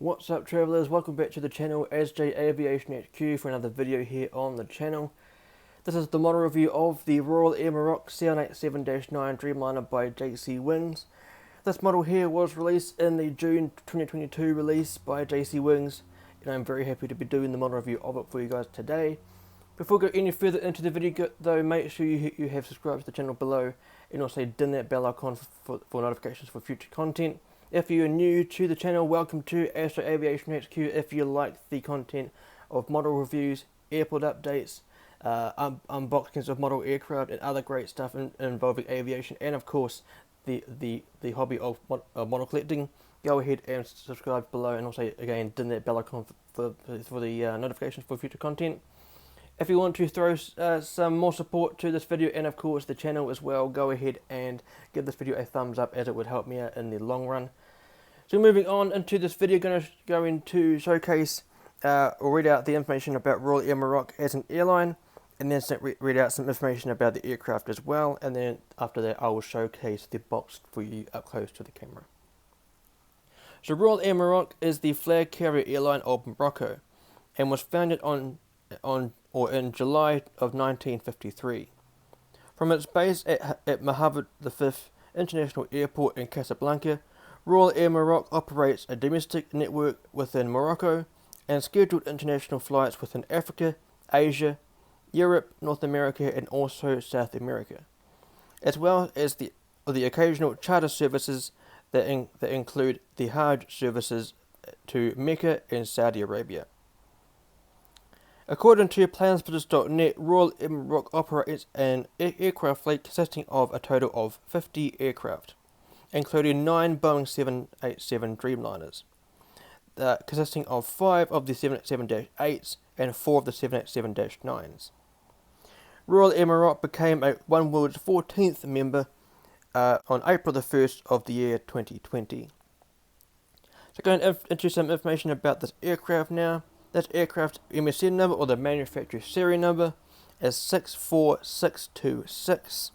What's up travellers, welcome back to the channel SJ Aviation HQ for another video here on the channel. This is the model review of the Royal Air Maroc CN-RGX Dreamliner by JC Wings. This model here was released in the June 2022 release by JC Wings, and I'm very happy to be doing the model review of it for you guys today. Before we go any further into the video though, make sure you have subscribed to the channel below and also ding that bell icon for notifications for future content. If you're new to the channel, welcome to SJ Aviation HQ. If you like the content of model reviews, airport updates, unboxings of model aircraft and other great stuff involving aviation, and of course the hobby of model collecting, go ahead and subscribe below, and also again ding that bell icon for the notifications for future content. If you want to throw some more support to this video and of course the channel as well, go ahead and give this video a thumbs up, as it would help me out in the long run. So moving on into this video, going to showcase or read out the information about Royal Air Maroc as an airline, and then read out some information about the aircraft as well, and then after that I will showcase the box for you up close to the camera. So Royal Air Maroc is the flag carrier airline of Morocco and was founded in July of 1953. From its base at Mohammed V International Airport in Casablanca, Royal Air Maroc operates a domestic network within Morocco and scheduled international flights within Africa, Asia, Europe, North America and also South America, as well as the occasional charter services that include the Hajj services to Mecca and Saudi Arabia. According to plansbusiness.net, Royal Air Maroc operates an aircraft fleet consisting of a total of 50 aircraft, including 9 Boeing 787 Dreamliners, consisting of 5 of the 787-8s and 4 of the 787-9s. Royal Air Maroc became oneworld's 14th member on April the 1st of the year 2020. So going into some information about this aircraft now. This aircraft's MSN number, or the manufacturer serial number, is 64626.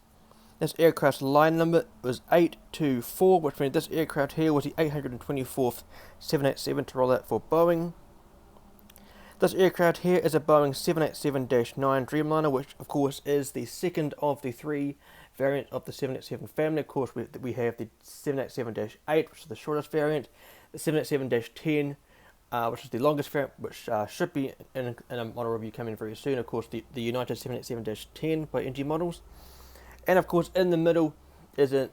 This aircraft's line number was 824, which means this aircraft here was the 824th 787 to roll out for Boeing. This aircraft here is a Boeing 787-9 Dreamliner, which of course is the second of the 3 variants of the 787 family. Of course we have the 787-8, which is the shortest variant, the 787-10, which is the longest variant, which should be in a model review coming very soon. Of course, the United 787-10 by NG Models, and of course in the middle is the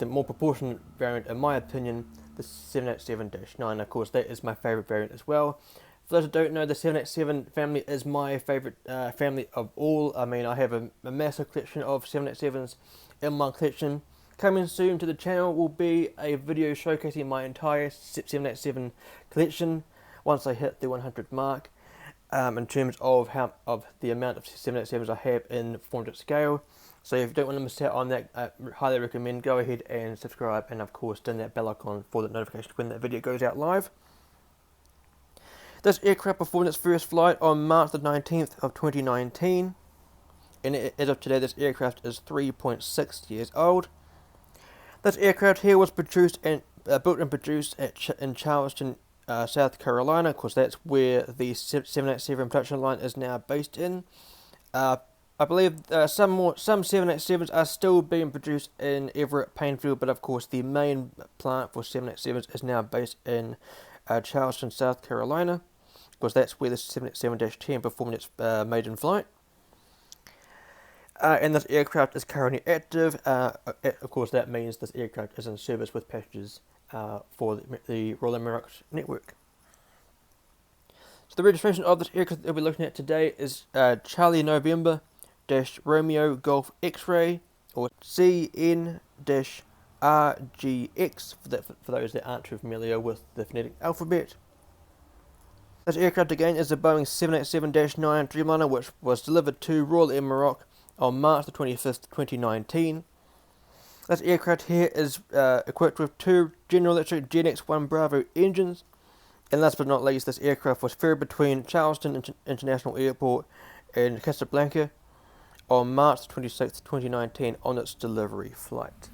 more proportionate variant, in my opinion, the 787-9. Of course, that is my favorite variant as well. For those who don't know, the 787 family is my favorite family of all. I mean, I have a massive collection of 787s in my collection. Coming soon to the channel will be a video showcasing my entire 787 collection once I hit the 100 mark, in terms of the amount of 787s I have in 400 scale. So if you don't want to miss out on that, I highly recommend go ahead and subscribe, and of course ding that bell icon for the notification when that video goes out live. This aircraft performed its first flight on March the 19th of 2019, and as of today this aircraft is 3.6 years old. This aircraft here was built and produced in Charleston, South Carolina. Of course, that's where the 787 production line is now based in. I believe some 787s are still being produced in Everett, Painfield, but of course the main plant for 787s is now based in Charleston, South Carolina. Of course, that's where the 787-10 performed its maiden flight. And this aircraft is currently active. Of course, that means this aircraft is in service with passengers for the Royal Air Maroc network. So the registration of this aircraft that we're looking at today is Charlie November Romeo Golf X-Ray, or CN-RGX for those that aren't too familiar with the phonetic alphabet. This aircraft again is the Boeing 787-9 Dreamliner, which was delivered to Royal Air Maroc on March the 25th, 2019. This aircraft here is equipped with 2 General Electric Gen X-1 Bravo engines, and last but not least, this aircraft was ferried between Charleston International Airport and Casablanca on March 26th, 2019 on its delivery flight.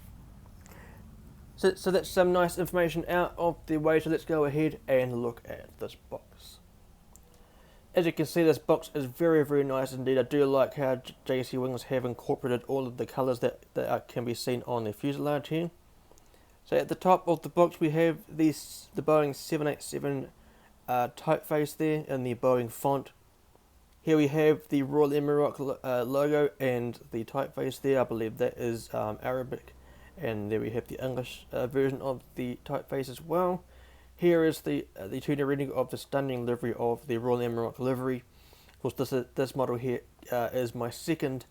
So that's some nice information out of the way, so let's go ahead and look at this box. As you can see, this box is very, very nice indeed. I do like how JC Wings have incorporated all of the colours that can be seen on the fuselage here. So at the top of the box we have the Boeing 787 typeface there in the Boeing font. Here we have the Royal Air Maroc logo and the typeface there. I believe that is Arabic. And there we have the English version of the typeface as well. Here is the 2D rendering of the stunning livery of the Royal Air Maroc livery. Of course, this model here is my second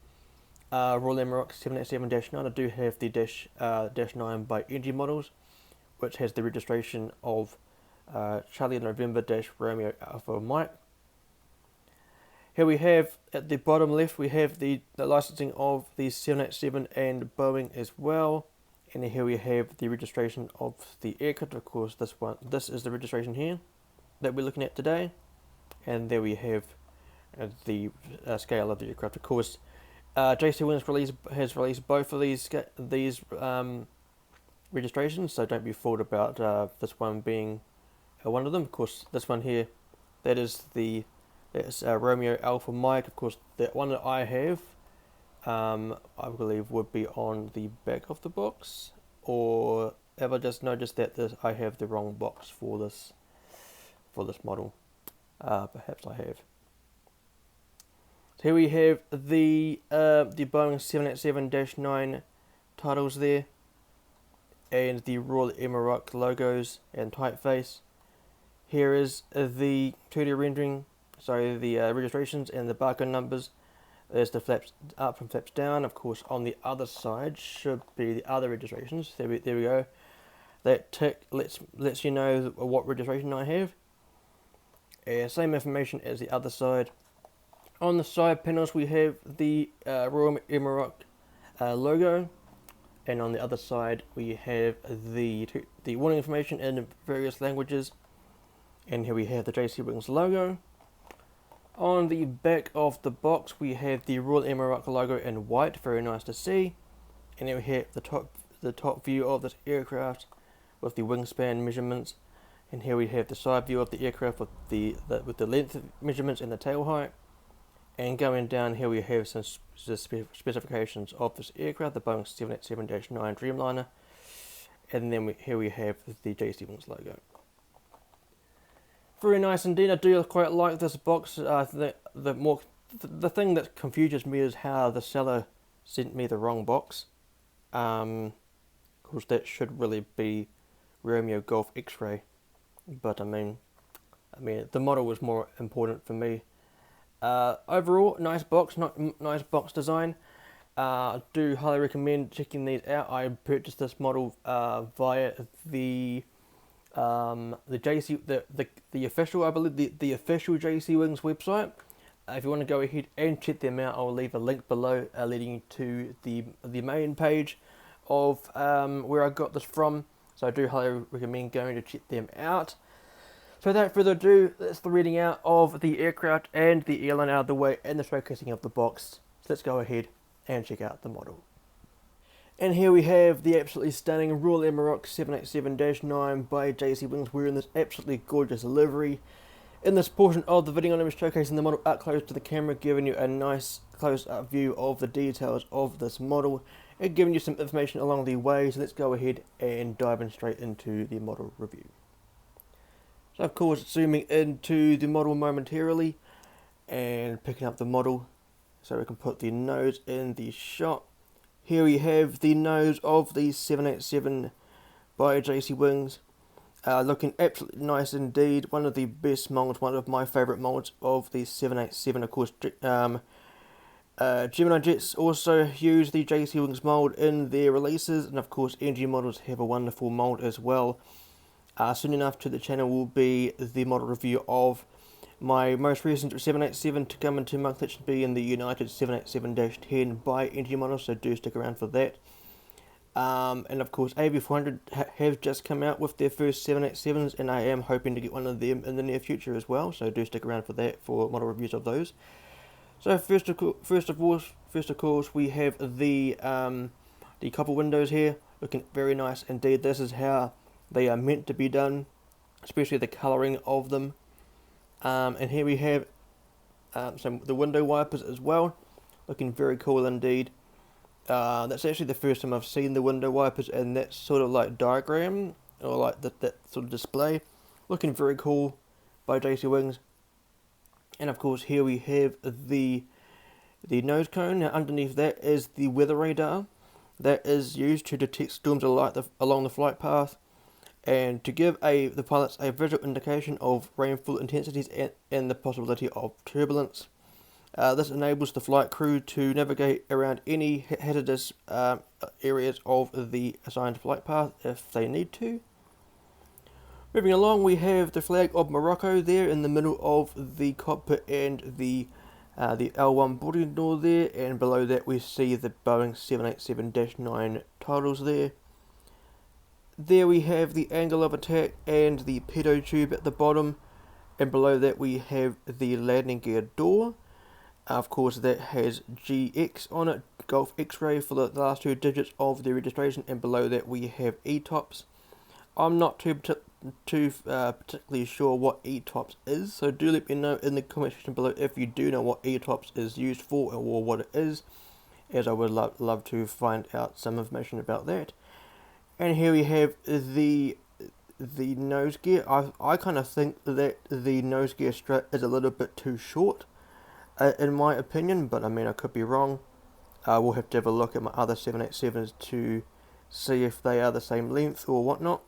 Royal Air Maroc 787-9. I do have the -9 by NG models, which has the registration of Charlie November Romeo Alpha Mike. Here we have, at the bottom left, we have the licensing of the 787 and Boeing as well. And here we have the registration of the aircraft. Of course, this is the registration here that we're looking at today. And there we have the scale of the aircraft. Of course, JC Wings has released both of these registrations, so don't be fooled about this one being one of them. Of course, this one here, that's Romeo Alpha Mike. Of course, the one that I have, I believe would be on the back of the box, or have I just noticed that I have the wrong box for this model? Perhaps I have. So here we have the Boeing 787-9 titles there, and the Royal Air Maroc logos and typeface. Here is the 2D rendering, so the registrations and the barcode numbers. There's the flaps up and flaps down. Of course, on the other side should be the other registrations. There we go. That tick lets you know what registration I have. Same information as the other side. On the side panels we have the Royal Air Maroc logo, and on the other side we have the warning information in various languages. And here we have the JC Wings logo. On the back of the box we have the Royal Air Maroc logo in white, very nice to see. And then we have the top view of this aircraft with the wingspan measurements. And here we have the side view of the aircraft with the length measurements and the tail height. And going down here we have some specifications of this aircraft, the Boeing 787-9 Dreamliner. And then here we have the JC Wings logo. Very nice indeed. I do quite like this box. The thing that confuses me is how the seller sent me the wrong box. Because that should really be Romeo Golf X-ray. But I mean, the model was more important for me. Overall, nice box, nice box design. I do highly recommend checking these out. I purchased this model via the official, I believe the official JC Wings website. If you want to go ahead and check them out, I'll leave a link below leading to the main page of where I got this from. So I do highly recommend going to check them out. So without further ado, that's the reading out of the aircraft and the airline out of the way and the showcasing of the box. So let's go ahead and check out the model. And here we have the absolutely stunning Royal Air Maroc 787-9 by JC Wings. We're in this absolutely gorgeous livery. In this portion of the video, I'm going to be showcasing the model up close to the camera, giving you a nice close-up view of the details of this model and giving you some information along the way. So let's go ahead and dive in straight into the model review. So of course, zooming into the model momentarily and picking up the model so we can put the nose in the shot. Here we have the nose of the 787 by JC Wings, looking absolutely nice indeed. One of the best molds, one of my favourite molds of the 787. Of course, Gemini Jets also use the JC Wings mold in their releases, and of course NG models have a wonderful mold as well. Soon enough to the channel will be the model review of my most recent 787 to come into my collection, being the United 787-10 by NG models, so do stick around for that. And of course AV400 have just come out with their first 787s, and I am hoping to get one of them in the near future as well, so do stick around for that, for model reviews of those. So first of course we have the copper windows here. looking very nice indeed. This is how they are meant to be done, especially the colouring of them. And here we have the window wipers as well, looking very cool indeed. That's actually the first time I've seen the window wipers in that sort of like diagram, or like that sort of display. Looking very cool by JC Wings. And of course here we have the nose cone. Now underneath that is the weather radar that is used to detect storms along the flight path, and to give the pilots a visual indication of rainfall intensities and the possibility of turbulence. This enables the flight crew to navigate around any hazardous areas of the assigned flight path if they need to. Moving along, we have the flag of Morocco there in the middle of the cockpit and the L1 boarding door there, and below that we see the Boeing 787-9 titles there. There we have the angle of attack and the pitot tube at the bottom, and below that we have the landing gear door. Of course that has GX on it, Golf X-ray for the last 2 digits of the registration, and below that we have ETOPS. I'm not too particularly sure what ETOPS is, so do let me know in the comment section below if you do know what ETOPS is used for or what it is, as I would love to find out some information about that. And here we have the nose gear. I kind of think that the nose gear strap is a little bit too short, in my opinion, but I mean I could be wrong. We'll have to have a look at my other 787s to see if they are the same length or whatnot.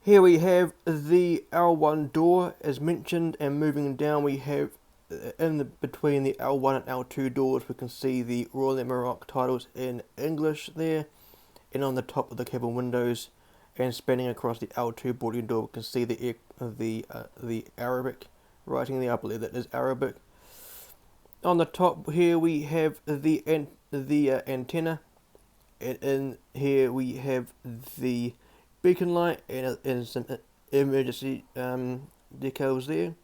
Here we have the L1 door as mentioned, and moving down we have between the L1 and L2 doors we can see the Royal Air Maroc titles in English there, and on the top of the cabin windows and spanning across the L2 boarding door we can see the Arabic writing there. I believe that is Arabic. On the top here we have the antenna, and in here we have the beacon light and some emergency decals there.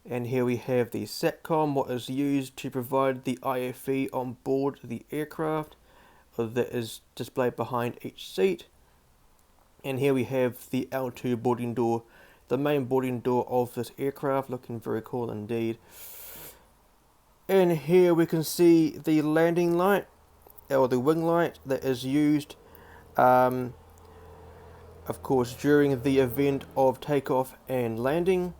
And here we have the SATCOM, what is used to provide the IFE on board the aircraft, that is displayed behind each seat. And here we have the L2 boarding door, the main boarding door of this aircraft, looking very cool indeed. And here we can see the landing light, or the wing light, that is used of course during the event of takeoff and landing,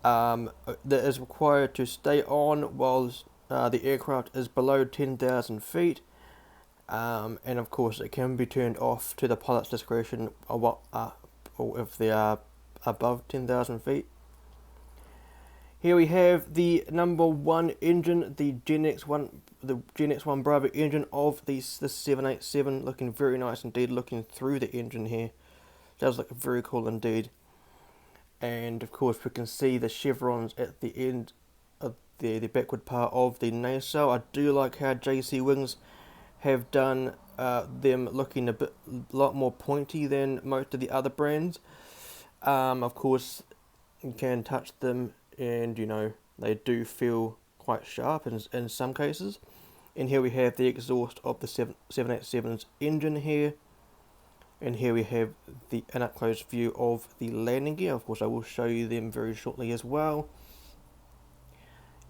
that is required to stay on while the aircraft is below 10,000 feet, and of course it can be turned off to the pilot's discretion or if they are above 10,000 feet. Here we have the number 1 engine, the Gen X1 Bravo engine of the 787, looking very nice indeed. Looking through the engine here, does look very cool indeed. And of course we can see the chevrons at the end of the backward part of the nacelle. I do like how JC Wings have done them looking a lot more pointy than most of the other brands. Of course you can touch them and you know they do feel quite sharp in some cases. And here we have the exhaust of the 787's engine here. And here we have an up close view of the landing gear. Of course I will show you them very shortly as well.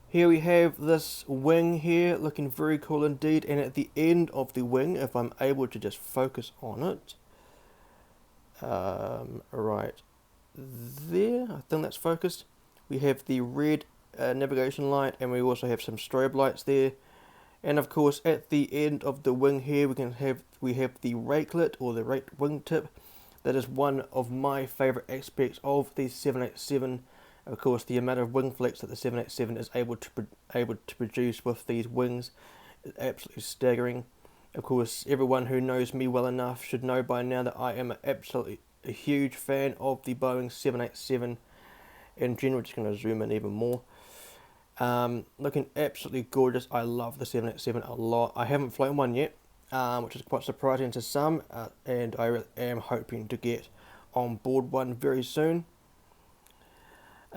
Here we have this wing here, looking very cool indeed, and at the end of the wing, if I'm able to just focus on it, right there, I think that's focused, we have the red navigation light, and we also have some strobe lights there. And of course at the end of the wing here we have the rakelet, or the rake wingtip. That is one of my favourite aspects of the 787. Of course the amount of wing flex that the 787 is able to produce with these wings is absolutely staggering. Of course everyone who knows me well enough should know by now that I am absolutely a huge fan of the Boeing 787 in general. Just going to zoom in even more. Looking absolutely gorgeous. I love the 787 a lot. I haven't flown one yet, which is quite surprising to some, and I am hoping to get on board one very soon.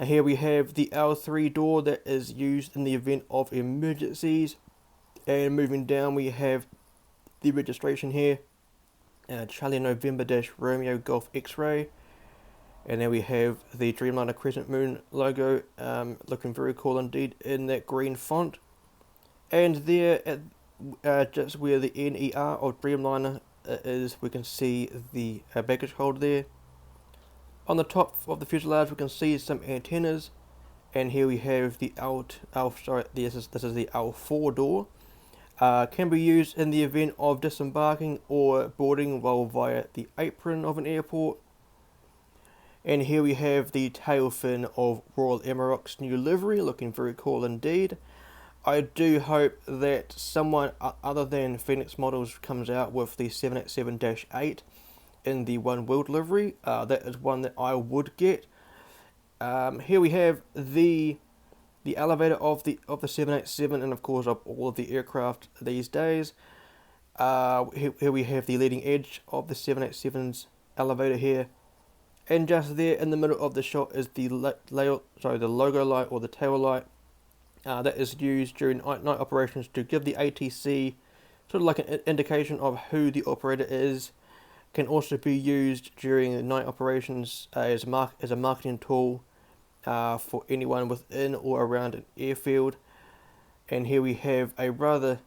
Here we have the L3 door that is used in the event of emergencies, and moving down we have the registration here. Charlie November Dash Romeo Golf X-Ray. And then we have the Dreamliner Crescent Moon logo, looking very cool indeed in that green font. And there, at just where the NER of Dreamliner is, we can see the baggage hold there. On the top of the fuselage, we can see some antennas, and here we have the this is the L4 door. Can be used in the event of disembarking or boarding while via the apron of an airport. And here we have the tail fin of Royal Air Maroc's new livery, looking very cool indeed. I do hope that someone other than Phoenix Models comes out with the 787-8 in the One World livery. That is one that I would get. Here we have the elevator of the 787, and of course of all of the aircraft these days. Here we have the leading edge of the 787's elevator here. And just there in the middle of the shot is the logo light or the tail light that is used during night operations to give the ATC sort of like an indication of who the operator is. Can also be used during night operations as a marketing tool for anyone within or around an airfield. And here we have a rather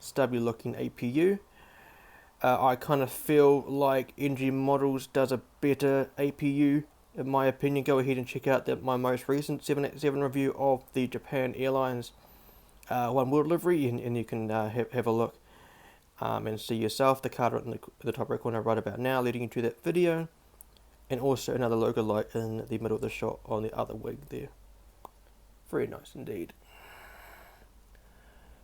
stubby looking APU. I kind of feel like NG Models does a better APU in my opinion. Go ahead and check out my most recent 787 review of the Japan Airlines One World livery, and you can have a look and see yourself. The card in the top right corner right about now leading into that video, and also another logo light in the middle of the shot on the other wing there. Very nice indeed.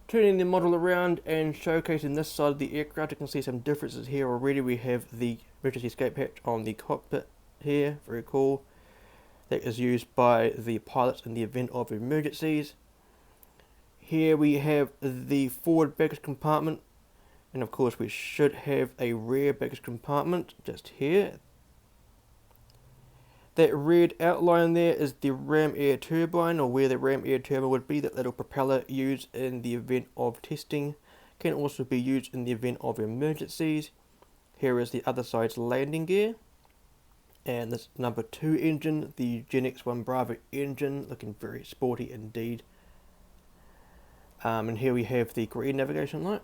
Turning the model around and showcasing this side of the aircraft, you can see some differences here already. We have the emergency escape hatch on the cockpit here, very cool. That is used by the pilots in the event of emergencies. Here we have the forward baggage compartment, and of course we should have a rear baggage compartment just here. That red outline there is the ram air turbine, or where the ram air turbine would be. That little propeller used in the event of testing can also be used in the event of emergencies. Here is the other side's landing gear, and this number 2 engine, the Gen X1 Bravo engine, looking very sporty indeed. And here we have the green navigation light,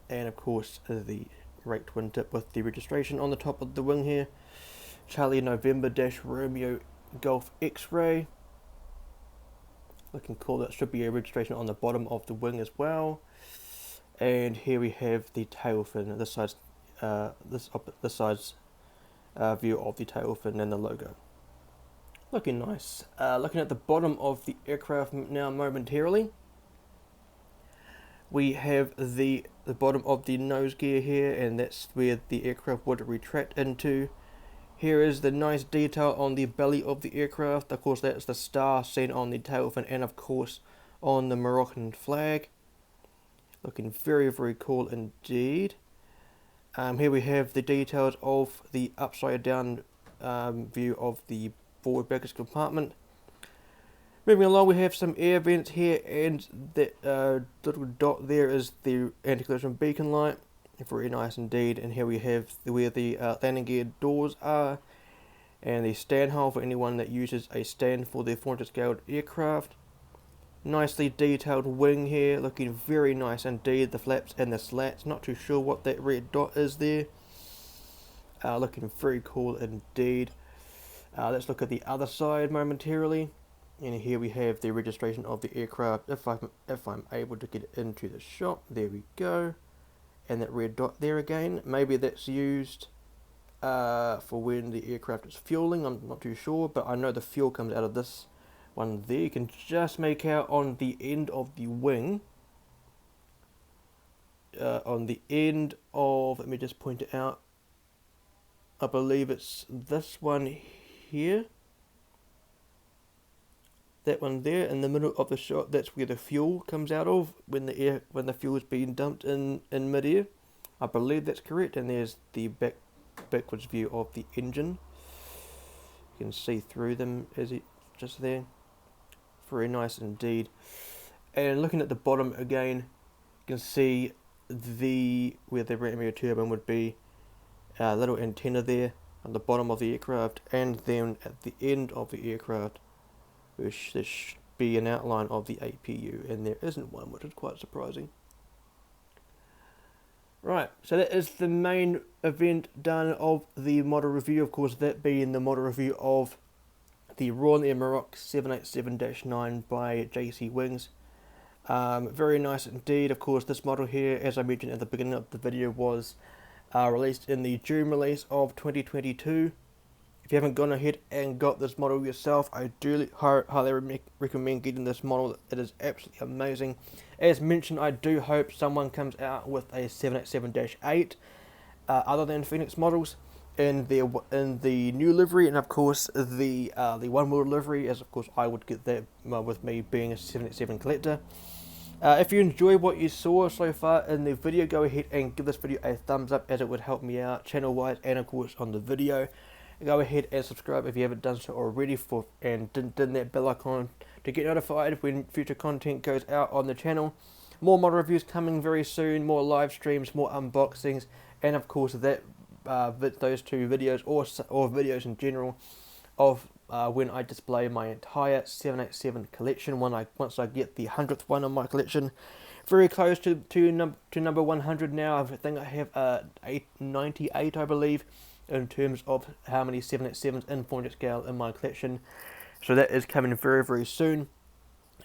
and of course the rake twin tip with the registration on the top of the wing here. Charlie November Dash Romeo Golf X-Ray, looking cool. That should be a registration on the bottom of the wing as well. And here we have the tail fin. This side's view of the tail fin and the logo. Looking nice. Looking at the bottom of the aircraft now momentarily. We have the bottom of the nose gear here, and that's where the aircraft would retract into. Here is the nice detail on the belly of the aircraft. Of course, that's the star seen on the tail fin and of course on the Moroccan flag. Looking very, very cool indeed. Here we have the details of the upside down view of the forward baggage compartment. Moving along, we have some air vents here, and that little dot there is the anti-collision beacon light. Very nice indeed. And here we have where the landing gear doors are, and the stand hole for anyone that uses a stand for their 400 scaled aircraft. Nicely detailed wing here, looking very nice indeed. The flaps and the slats, not too sure what that red dot is there. Looking very cool indeed. Let's look at the other side momentarily. And here we have the registration of the aircraft. If I'm able to get it into the shot, there we go. And that red dot there again, maybe that's used for when the aircraft is fueling. I'm not too sure, but I know the fuel comes out of this one there. You can just make out on the end of the wing, on the end of, let me just point it out, I believe it's this one here. That one there in the middle of the shot, that's where the fuel comes out of when the fuel is being dumped in mid-air. I believe that's correct. And there's the backwards view of the engine. You can see through them as it just there. Very nice indeed. And looking at the bottom again, can see where the Romeo turbine would be, a little antenna there on the bottom of the aircraft, and then at the end of the aircraft there should be an outline of the APU, and there isn't one, which is quite surprising. Right, so that is the main event done of the model review, of course that being the model review of the Royal Air Maroc 787-9 by JC Wings. Very nice indeed. Of course, this model here, as I mentioned at the beginning of the video, was released in the June release of 2022. If you haven't gone ahead and got this model yourself, I do highly recommend getting this model. It is absolutely amazing. As mentioned, I do hope someone comes out with a 787-8 other than Phoenix models in the new livery, and of course the one wheel livery, as of course I would get that with me being a 787 collector. If you enjoy what you saw so far in the video, go ahead and give this video a thumbs up, as it would help me out channel wise and of course on the video. Go ahead and subscribe if you haven't done so already, and ding that bell icon to get notified when future content goes out on the channel. More model reviews coming very soon, more live streams, more unboxings, and of course that those two videos or videos in general of when I display my entire 787 collection once I get the 100th one on my collection. Very close to number 100 now. I think I have 98, I believe, in terms of how many 787s in 400 scale in my collection. So that is coming very, very soon.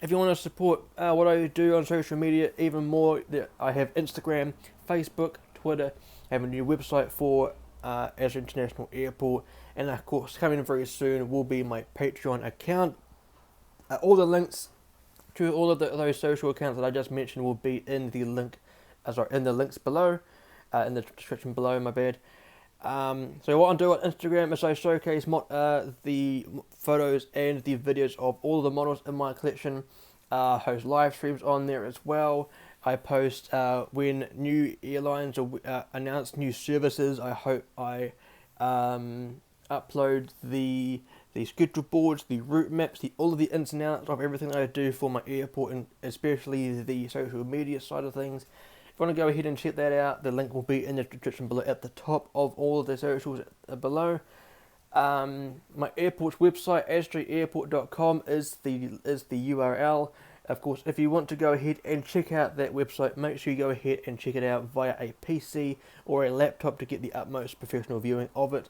If you want to support what I do on social media even more, I have Instagram, Facebook, Twitter. I have a new website for Azure International Airport, and of course coming very soon will be my Patreon account. All the links to all of those social accounts that I just mentioned will be in the links below, in the description below. My bad. So what I do on Instagram is I showcase the photos and the videos of all the models in my collection. Host live streams on there as well. I post when new airlines announce new services. I hope I upload the schedule boards, the route maps, all of the ins and outs of everything that I do for my airport, and especially the social media side of things. If you want to go ahead and check that out, the link will be in the description below at the top of all of the socials below. My airport's website, asjayairport.com, is the URL. Of course, if you want to go ahead and check out that website, make sure you go ahead and check it out via a PC or a laptop to get the utmost professional viewing of it,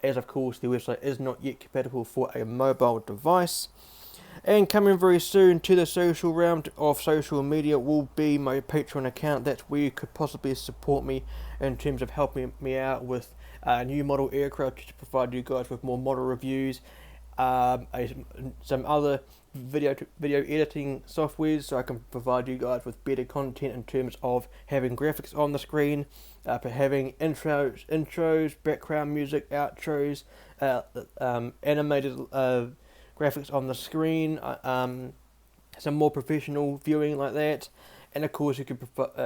as of course the website is not yet compatible for a mobile device. And coming very soon to the social realm of social media will be my Patreon account. That's where you could possibly support me in terms of helping me out with new model aircraft to provide you guys with more model reviews, some other video editing softwares, so I can provide you guys with better content in terms of having graphics on the screen, for having intros, background music, outros, animated graphics on the screen, some more professional viewing like that, and of course you can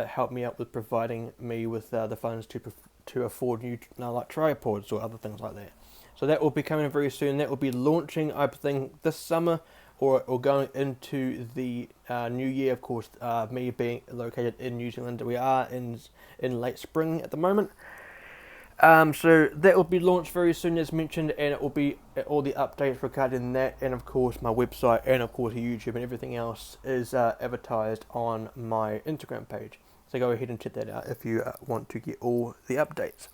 help me out with providing me with the funds to afford new like tripods or other things like that. So that will be coming very soon. That will be launching, I think, this summer or going into the new year. Of course, me being located in New Zealand, we are in late spring at the moment. So that will be launched very soon, as mentioned, and it will be all the updates regarding that, and of course my website, and of course YouTube and everything else is advertised on my Instagram page. So go ahead and check that out if you want to get all the updates.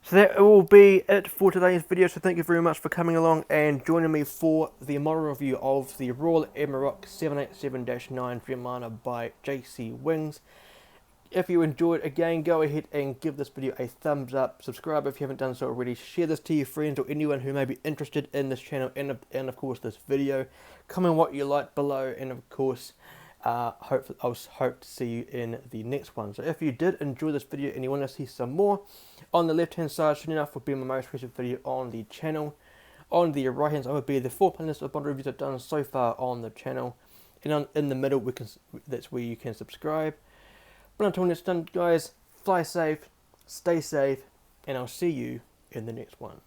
So that will be it for today's video. So thank you very much for coming along and joining me for the model review of the Royal Air Maroc 787-9 Dreamliner by JC Wings. If you enjoyed, again, go ahead and give this video a thumbs up. Subscribe if you haven't done so already. Share this to your friends or anyone who may be interested in this channel and of course this video. Comment what you like below, and of course I hope to see you in the next one. So if you did enjoy this video and you want to see some more, on the left hand side, soon enough, will be my most recent video on the channel. On the right hand side will be the 4 playlist of model reviews I've done so far on the channel, and in the middle that's where you can subscribe. But until next time, guys, fly safe, stay safe, and I'll see you in the next one.